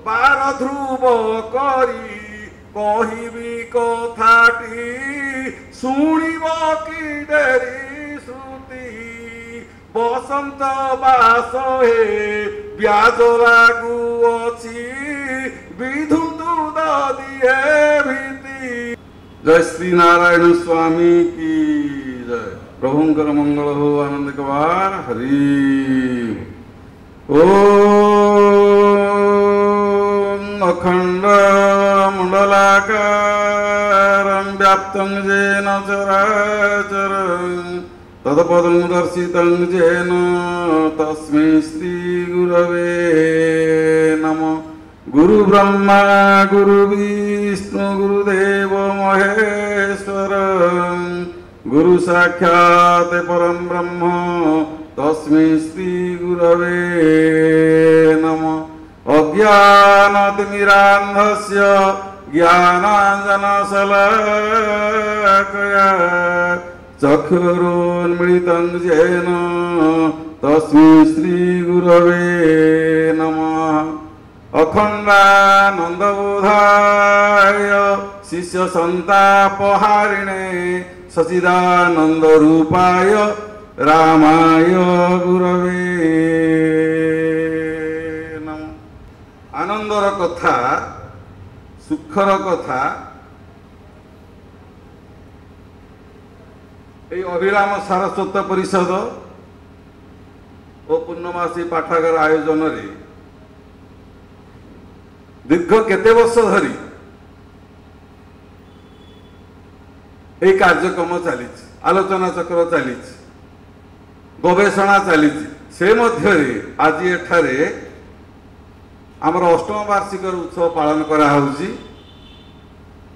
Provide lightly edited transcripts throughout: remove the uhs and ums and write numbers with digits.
ବାର ଧ୍ରୁବ କରି କହିବି କଥାଟି ଶୁଣିବ କି ଡେରି ଶ୍ରୁତି ବସନ୍ତ ବାସ ହେ ବ୍ୟାଜ ଲାଗୁଅଛି ବିଧୁତୁ ଦିଏ ଭୀତି। जय श्री नारायण स्वामी की जय। प्रभुंकर मंगल हो आनंद कवार हरि। ओम अखंड मंडलाकारं व्याप्तं येन चराचरं तत्पदं दर्शितं येन तस्मै श्री गुरवे नमः। गुरु ब्रह्मा गुरु विष्णु गुरुदेव महेश्वर गुरु साक्षात् परम ब्रह्म तस्मै श्री गुरवे नमः। अज्ञानतिमिरान्धस्य ज्ञानाञ्जनशलाकया चक्षुरुन्मीलितं येन तस्मै श्री गुरवे नमः। अखंडानंदबोधाय शिष्य संतापहारिणे सचिदानंद रूपाय रामाय गुरवे नमः। आनंदर कथा सुखर कथा ए अभिराम सारस्वत परिषद और पूर्णमासी पाठागार आयोजन रे दीर्घ केते वर्ष धरी এই कार्यक्रम चली आलोचना चक्र चली गवेषणा चली से मध्य आज एठारे आमर अष्टम वार्षिक उत्सव पालन करा होउची।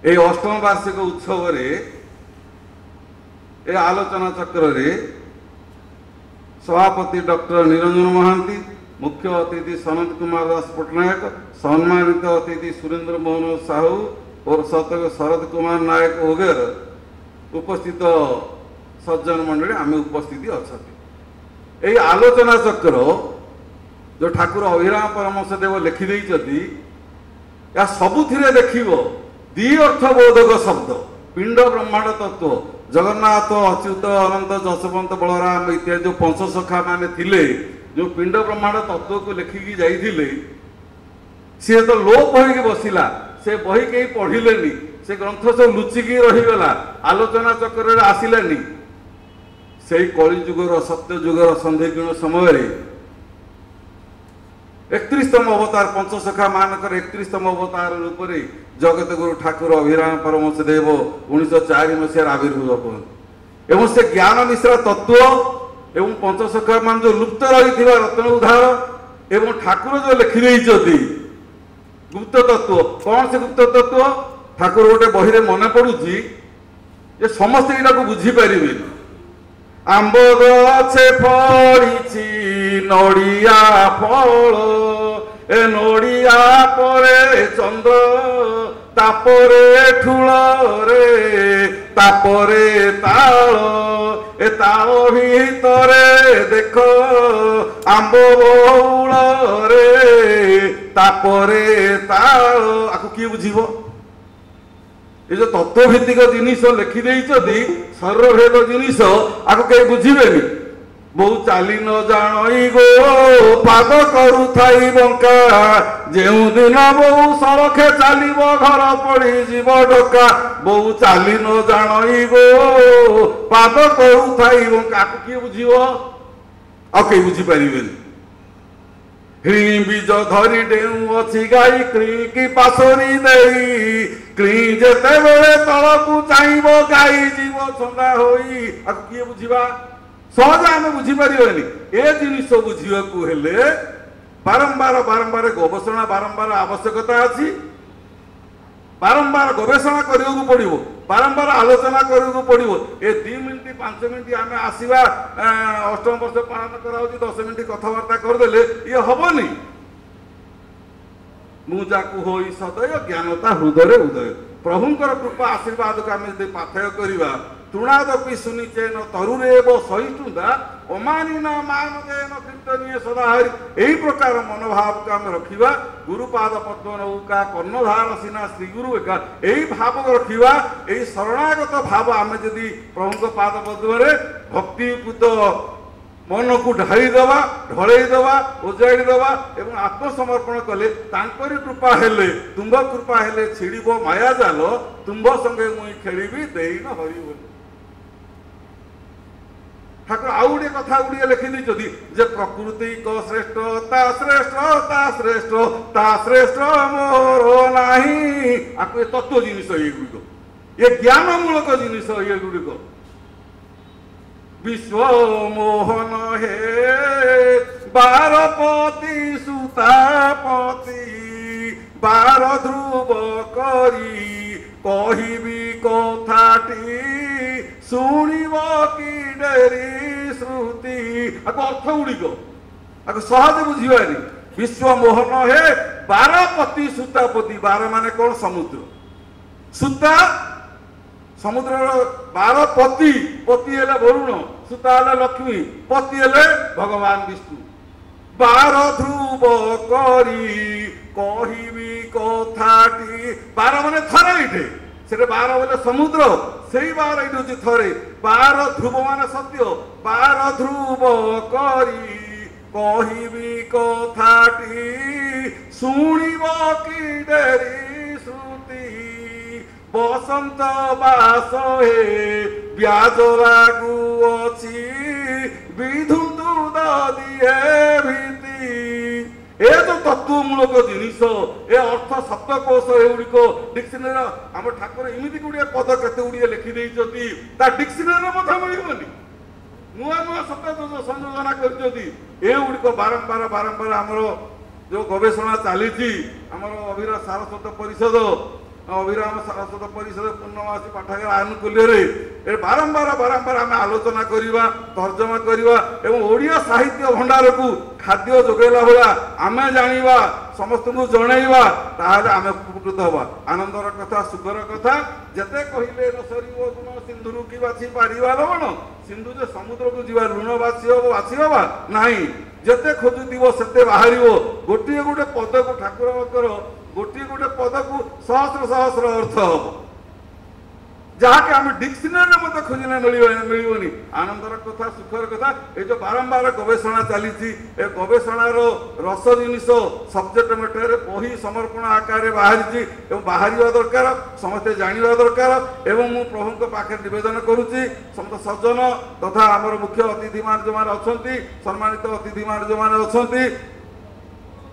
ए अष्टम वार्षिक उत्सव रे ए आलोचना चक्र रे सभापति डॉक्टर निरंजन महांती, मुख्य अतिथि सनत कुमार दास पट्टनायक, सम्मानित अतिथि सुरेंद्र मोहन साहू और शरद कुमार नायक वगैरह उपस्थित सज्जन मंडली आम उपस्थित अच्छा। यही आलोचना चक्र जो ठाकुर अभिराम परमहंस देव लिखिदे या सबुथिरे देखिब द्वि अर्थबोधक शब्द पिंड ब्रह्मांड तत्व जगन्नाथ अच्युत अनंत जसवंत बलराम इत्यादि जो पंचसखा माने थिले जो पिंड ब्रह्मांड तत्व को लिखिकी जाइथिले सी तो लोप होइके बसिला। से बही कहीं पढ़िलेनी, से ग्रंथ सब लुचिकी रहीगला, आलोचना चक्र आसिलानी। से कलिजुगर सत्य जुगर संधिक्षण समय 31तम अवतार पंचसखा मानकर 31तम अवतार रूप से जगत गुरु ठाकुर अभिराम परमहंस देव 1904 मसीह आविर्भूत एवं से ज्ञान मिश्रा तत्व एवं पंचसखा मान जो लुप्त रही रत्न उद्धार एवं ठाकुर जो लिखिदे गुप्त तत्व कौन से गुप्त तत्व ठाकुर गोटे बही मन पड़ुची ये समस्त यहाँ को बुझीपारे। आंब गछे फलिछि नड़िया फल ए नड़िया परे चंद्र तापरे ठुल रे तापरे ताल ए ताल भितरे देख आंब बउल रे तापरे ताल आको किए बुझीबो। ये जो तत्वभित्तिक जिनिस लिखिदे शरीर भेद जिनिस आको कहीं बुझीबेनी। बहु चाली न जाणई गो पाद करुथाई बंका जेउ दिन बहु सरखे चलिब घर पड़ी जीव डका बहु चाली न जाणई गो पाद करुथाई बंका आको किए बुझीबो आ कहीं बुझीपारे। क्री बीज धरी डेऊ अच्छी गाई क्री की पासरी देई क्री जेते बेले तलकू चाहब गाई जीव छंदा होई आको किए बुझीबा सहज आम बुझीपारे। ए जिनिस बुझाकू हेले बारंबार बारंबार गवेषणा बारंबार आवश्यकता अच्छी बारंबार गवेषणा करने पड़ो बारंबार आलोचना करने पड़ो। ए 2 मिनिट 5 मिनिट आम आसवा अष्टम वर्ष पालन करा 10 मिनिट कथबार्ता करदे ये हेनी। मुझाकू होई सदय ज्ञानता हृदय उदय प्रभुंकर कृपा आशीर्वाद को आम पाथय करवा तृणादपि सुनिचेन तरुरेव सहिष्णुता अमानिना मानदेन कीर्तनीय सदाहरि यही प्रकार मनोभाव को आम रखा गुरुपाद पद्म नौका कर्णधार सीना श्री गुरु एका यही भाव रखा यही शरणागत भाव आम जदि प्रभु पाद पद्म भक्तिपूत मन को ढाईदवा ढलईदवा उजाड़ीदवा एवं आत्मसमर्पण कले तांकरी कृपा हेले तुम्ब कृपा हेले छिड़ब माया जाल तुम्ब संगे मुई खेली देन हरि बोली ठाकुर आउ गोटे कथा गुड़िए लिखिदी जे प्रकृति को श्रेष्ठता श्रेष्ठता श्रेष्ठता श्रेष्ठ मोर नाही आपको ये तत्व जिनिस ये गुड़िक ये ज्ञानमूलक जिनिस ये गुड़िक विश्व मोहन हे बारपति सुतापति बार ध्रुव करी कहिबी कथाटी शुणव कि डेरी श्रुति आको अर्थ गुड़िक आको सहज बुझीबानी विश्व मोहन हे बारपति सुतापति बार माने कौन समुद्र सुता समुद्र 12 पति पति हेले वरुण सुता हेले लक्ष्मी पति हेले भगवान विष्णु 12 ध्रुव करी कहिबी कथाटी 12 माने थरे इठे से 12 बोले समुद्र से 12 इठे होची थरे 12 ध्रुव माने सत्य 12 ध्रुव करी कहिबी कथाटी शुणिब कि डेरी श्रुति बसंत बास हे ब्याज लागू अछि विधुतु दिए भीति ए जो तत्वमूलक जिनिस ए अर्थ सप्तकोश एगुड़िक डिक्शनरी आम ठाकुर एमती गुड़िया पद केते गुड़िए लिखिदे डिक्शनरी मिलबनी नुआ नुआ शब्द संयोजना कर बारंबार बारंबार आमर जो गवेषणा चली आमर अभिरा सारस्वत परिषद अभिराम सारस्वत परिषद पूर्णमासी पाठागार आनुकूल्य बारंबार बारंबार आम आलोचना करवा तर्जमा करवा एवं ओडिया साहित्य भंडार को खाद्य जोगेला भाया आम जाना समस्त को जनइबा ताहले आम उपकृत हवा आनंदर कथा सुखर कथा जेते कहले न सरीव गुण सिंधुरु की बाछी पारिबा लवण सिंधु जे समुद्र को जीवा ऋण बासी हवा नहीं जेते खोजुथिबो सेते बाहरिबो गोटे गोटे पद को ठाकुर गोटे गोटे पद को सहस्र सहस्र अर्थ हम जहाँकि आम डिक्शनरी मत खोजने मिलनी आनंदर कथा सुखर कथा ये जो बारंबार गवेषणा चली गवेषणार रस जिनिस सब्जेक्ट मैटर बही समर्पण आकार बाहरी बाहर दरकार समस्ते जाना दरकार एवं मु प्रभु पाखे निवेदन करुच्ची समस्त सज्जन तथा आमर मुख्य अतिथि मान जो अच्छा सम्मानित अतिथि मान जो अच्छा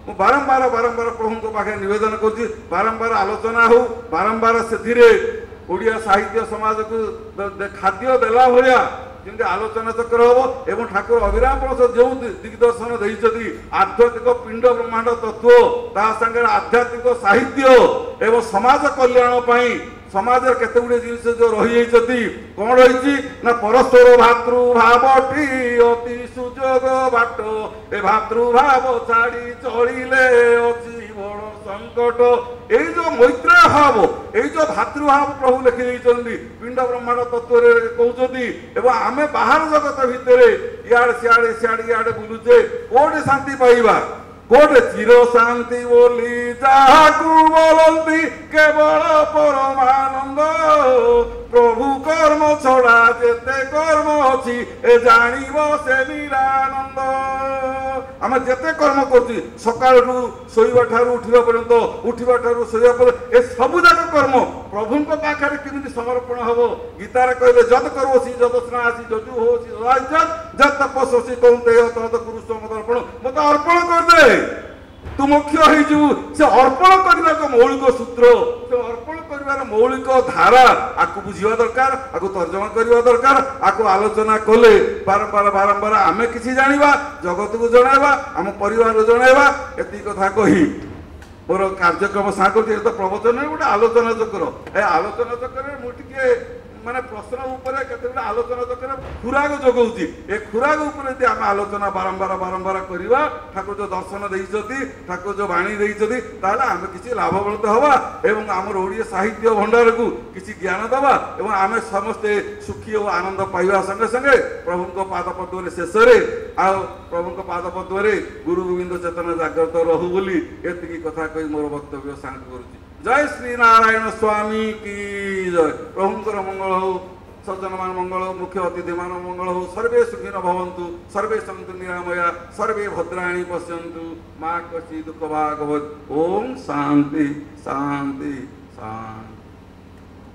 मु बारंबार बारंबार प्रभु पाखे निवेदन करुच्ची बारंबार आलोचना हो बारंबार से ओडिया साहित्य समाज को खाद्य देला भाया जमी आलोचना चक्र हम एवं ठाकुर अभिराम प्रसाद जो दिग्दर्शन देती आध्यात्मिक पिंड ब्रह्मांड तत्व ता संगे आध्यात्मिक साहित्य एवं समाज कल्याण समाज केते गुड़े जिनिस जो रही कौन रही ना परस्पर भातृभावटी अति सुजोग बाट ए भातृभाव छाड़ी चलिले अति बड़ संकट ये जो मैत्रेय भाव ये जो भातृभाव प्रभु लिखि पिंड ब्रह्मांड तत्व कहते एवं आम बाहर जगत भितर इे सियाड़े सियाड़े इे बुलुचे कोटे शांति पाइबा कोटे चिर शांति बोली जाकू बोलती केवल परमानंद प्रभु कर्म छड़ा जेते कर्म अच्छी ए जानिब से निरानंद आम जेते कर्म कर सकाल शोवा ठार उठा पर्यंत उठा ठार शोवा पर ए सबू जाक कर्म प्रभु पाखे केमी समर्पण हम गीतार कहले जद करोसी जद स्नासी जजु होसी जद तपस्वी कौंते तद कुरु समर्पण मत अर्पण करदे तू मुख्य से अर्पण करने मौलिक सूत्र से अर्पण कर मौलिक धारा आपको बुझा दरकार आपको तर्जमा करवा दरकार आपको आलोचना कले बारंबार बारंबार आम कि जाना जगत को जनइबा आम परिवार जनइबा एति कथा कही मोर कार्यक्रम सागर तो प्रवचन गोटे आलोचना चक्र ए आलोचना चक्र मुझे ମାନେ ପ୍ରଶ୍ନ ଉପରେ କେତେଗୁଡେ ଆଲୋଚନା ଦରକାର ଖୁରାକ ଯୋଗାଉଛି ଏ ଖୁରାକ ଉପରେ ଯଦି ଆମେ ଆଲୋଚନା ବାରମ୍ବାର କରିବା ଠାକୁର ଯୋଉ ଦର୍ଶନ ଦେଇଛନ୍ତି ଠାକୁର ଯୋଉ ବାଣୀ ଦେଇଛନ୍ତି ତାହେଲେ ଆମେ କିଛି ଲାଭବନ୍ତ ହବା ଏବଂ ଆମର ଓଡ଼ିଆ ସାହିତ୍ୟ ଭଣ୍ଡାରକୁ କିଛି ଜ୍ଞାନ ଦେବା ଏବଂ ଆମେ ସମସ୍ତେ ସୁଖୀ ଓ ଆନନ୍ଦ ପାଇବା ସଙ୍ଗେ ସଙ୍ଗେ ପ୍ରଭୁଙ୍କ ପାଦ ପଦ୍ମରେ ଶେଷରେ ଆଉ ପ୍ରଭୁଙ୍କ ପାଦ ପଦ୍ମରେ ଗୁରୁ ଗୋବିନ୍ଦ ଚେତନ ଜାଗ୍ରତ ରହୁ ବୋଲି ଏତିକି କଥା କହି ମୋର ବକ୍ତବ୍ୟ ଶାନ୍ତ କରୁଛି। जय श्री नारायण स्वामी की जय। प्रभुंकर मंगल हो, सज्जन मान मंगल हो, मुख्य अतिथि मान मंगल हो, सर्वे सुखिन भवन्तु, सर्वे सन्तु निरामया, सर्वे भद्राणि पश्यन्तु, मा कश्चित् दुःख भाग् भवेत्। ओम शांति शांति शांति।